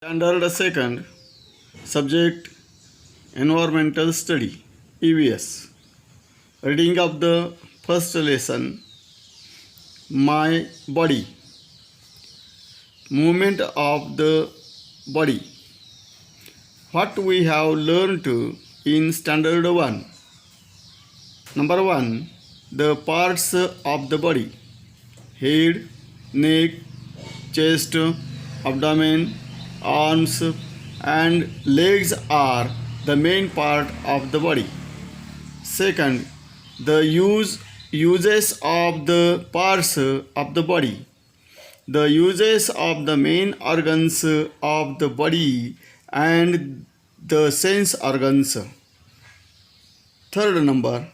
Standard second subject environmental study EVS. Reading of the first lesson My body. Movement of the body. What we have learned in standard 1. Number 1. The parts of the body: head, neck, chest, abdomen, arms and legs are the main part of the body. Second, the uses of the parts of the body. The uses of the main organs of the body and the sense organs. Third number,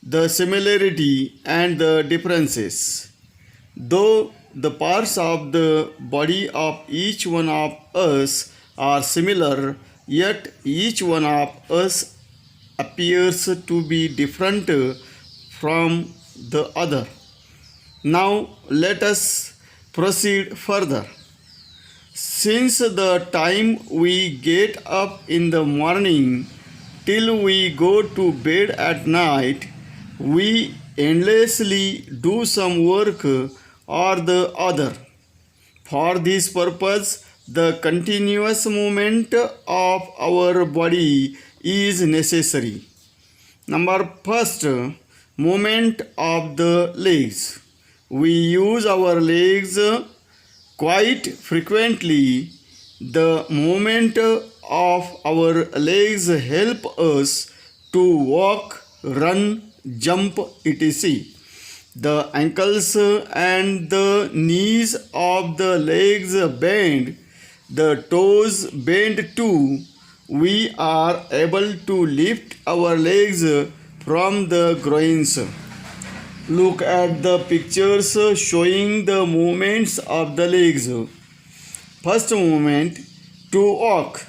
the similarity and the differences. Though the parts of the body of each one of us are similar, yet each one of us appears to be different from the other. Now let us proceed further. Since the time we get up in the morning till we go to bed at night, we endlessly do some work or the other. For this purpose, the continuous movement of our body is necessary. Number first, movement of the legs. We use our legs quite frequently. The movement of our legs help us to walk, run, jump, etc. The ankles and the knees of the legs bend, the toes bend too. We are able to lift our legs from the groins. Look at the pictures showing the movements of the legs. First movement, to walk.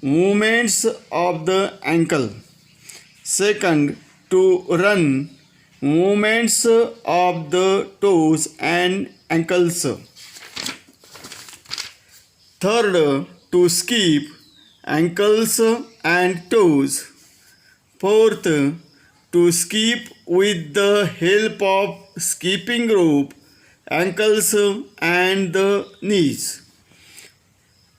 Movements of the ankle. Second, to run. Movements of the toes and ankles. Third, to skip. Ankles and toes. Fourth, to skip with the help of skipping rope, ankles and the knees.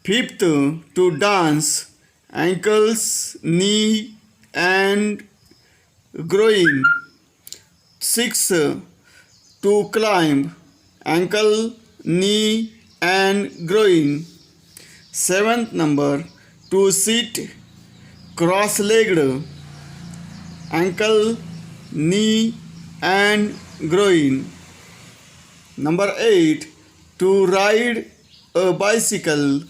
Fifth, to dance. Ankles, knee and groin. Sixth, to climb. Ankle, knee and groin. Seventh number, to sit cross-legged. Ankle, knee and groin. Number 8, to ride a bicycle.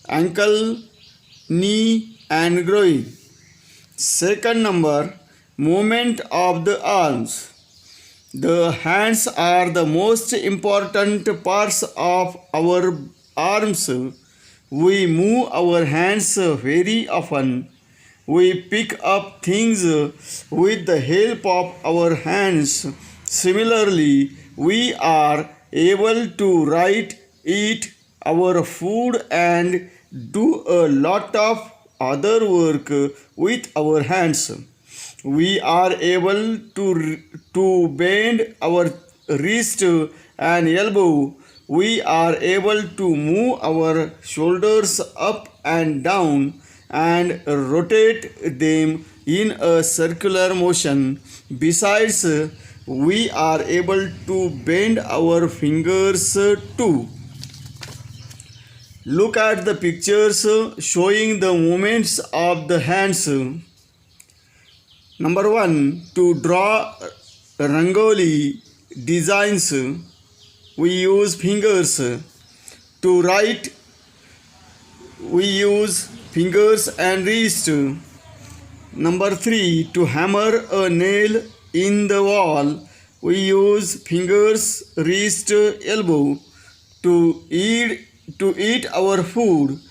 Ankle, knee and groin. Second number, movement of the arms. The hands are the most important parts of our arms. We move our hands very often. We pick up things with the help of our hands. Similarly, we are able to write, eat our food and do a lot of other work with our hands. We are able to bend our wrist and elbow. We are able to move our shoulders up and down and rotate them in a circular motion. Besides, we are able to bend our fingers too. Look at the pictures showing the movements of the hands. Number 1, to draw rangoli designs, we use fingers. To write, we use fingers and wrist. Number 3, to hammer a nail in the wall, we use fingers, wrist, elbow. To eat our food,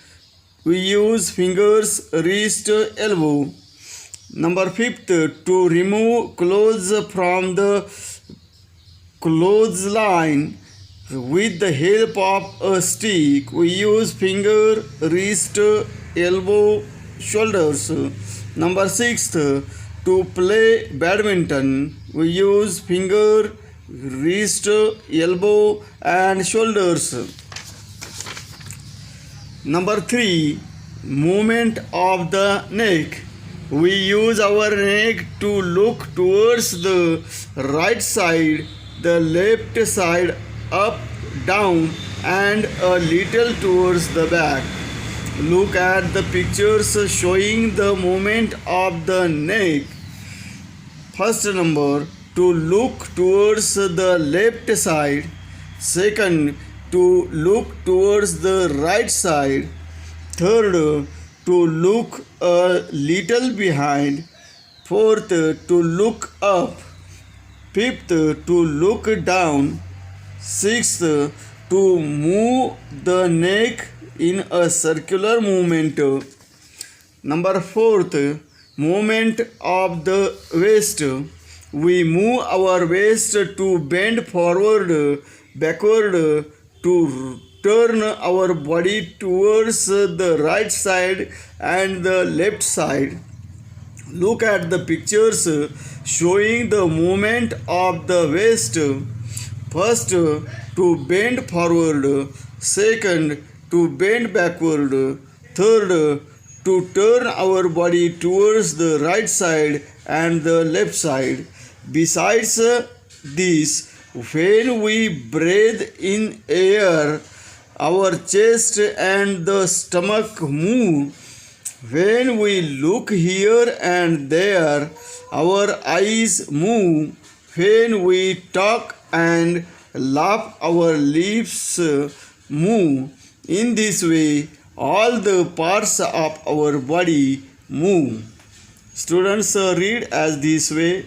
we use fingers, wrist, elbow. Number 5, to remove clothes from the clothesline, With the help of a stick, we use finger, wrist, elbow, shoulders. Number 6, to play badminton, we use finger, wrist, elbow, and shoulders. Number 3, movement of the neck. We use our neck to look towards the right side, the left side, up, down, and a little towards the back. Look at the pictures showing the movement of the neck. First number, to look towards the left side. Second, to look towards the right side. Third, to look a little behind. Fourth, to look up. Fifth, to look down. Sixth, to move the neck in a circular movement. Number 4th, movement of the waist. We move our waist to bend forward, backward, to turn our body towards the right side and the left side. Look at the pictures showing the movement of the waist. First, to bend forward. Second, to bend backward. Third, to turn our body towards the right side and the left side. Besides this, when we breathe in air, our chest and the stomach move. When we look here and there, our eyes move. When we talk and laugh, our lips move. In this way, all the parts of our body move. Students, read as this way.